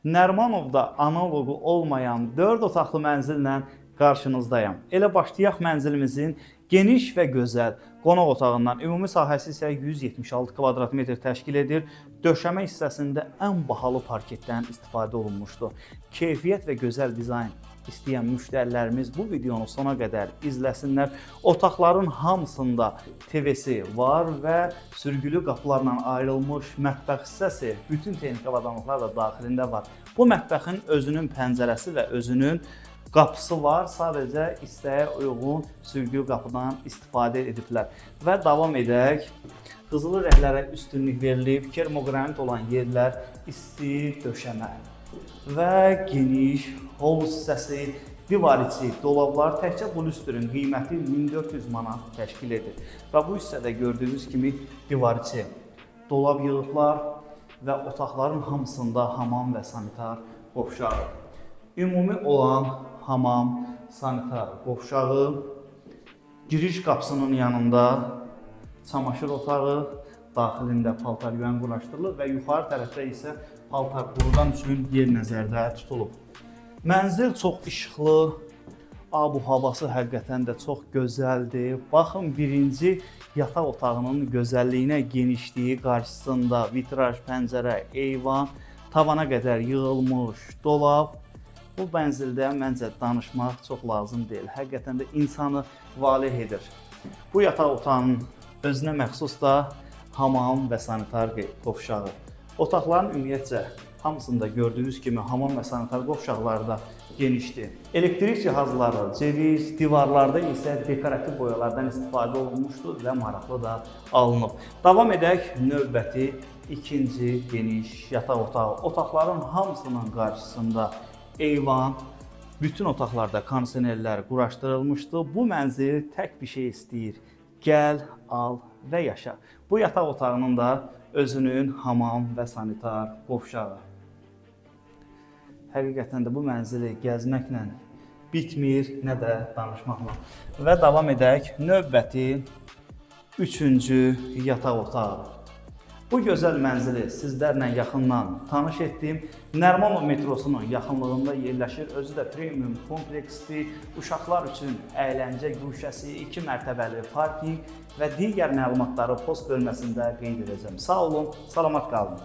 Nərimanovda analogu olmayan 4 otaqlı mənzillə qarşınızdayım. Elə başlayaq mənzilimizin geniş və gözəl qonaq otağından. Ümumi sahəsi isə 176 kvadrat metr təşkil edir. Döşəmə hissəsində ən bahalı parketdən istifadə olunmuşdur. Keyfiyyət və gözəl dizayn istəyən müştərilərimiz bu videonu sona qədər izləsinlər. Otaqların hamısında TV-si var və sürgülü qapılarla ayrılmış mətbəx hissəsi, bütün texniki avadanlıqlar da daxilində var. Bu mətbəxin özünün pəncərəsi və özünün qapısı var. Sadəcə istəyə uyğun sürgülü qapıdan istifadə ediblər. Və davam edək. Qızılı rənglərə üstünlük verilib, kermoqranit olan yerlər isti döşəmə və geniş hovuz hissəsi, divar içi dolablar təkcə bu lüstrün qiyməti 1400 manat təşkil edir. Və bu hissədə gördüyünüz kimi divar içi dolab yığıqlar və otaqların hamısında hamam və sanitar qovşağı. Ümumi olan hamam, sanitar qovşağı, giriş qapısının yanında çamaşır otağı, daxilində paltar yuvan quraşdırılıb və yuxarı tərəfdə isə paltar qurudan üçün yer nəzərdə tutulub. Mənzil çox işıqlı, ab-havası həqiqətən də çox gözəldir. Baxın, birinci yataq otağının gözəlliyinə, genişliyi qarşısında vitraj, pəncərə, eyvan, tavana qədər yığılmış dolab. Bu mənzildə məncə danışmaq çox lazım deyil. Həqiqətən də insanı valeh edir. Bu yataq otağının özünə məxsus da hamam və sanitar qovşağı. Otaqların ümumiyyətcə hamısında gördüyünüz kimi hamam və sanitar qovşaqları da genişdir. Elektrik cihazları, ceviz, divarlarda isə dekorativ boyalardan istifadə olunmuşdur və maraqlı da alınıb. Davam edək növbəti ikinci geniş yataq otağı. Otaqların hamısının qarşısında eyvan, bütün otaqlarda kondisionerlər quraşdırılmışdı. Bu mənzil tək bir şey istəyir. Gəl, al və yaşa. Bu yataq otağının da özünün hamam və sanitar qovşağı. Həqiqətən də bu mənzili gəzməklə bitmir, nə də danışmaqla. Və davam edək növbəti üçüncü yataq otağı. Bu gözəl mənzili sizlərlə yaxından tanış etdim. Nərimanov metrosunun yaxınlığında yerləşir. Özü də premium kompleksli, uşaqlar üçün əyləncə güşəsi, 2 mərtəbəli parking və digər məlumatları post bölməsində qeyd edəcəm. Sağ olun, salamat qalın.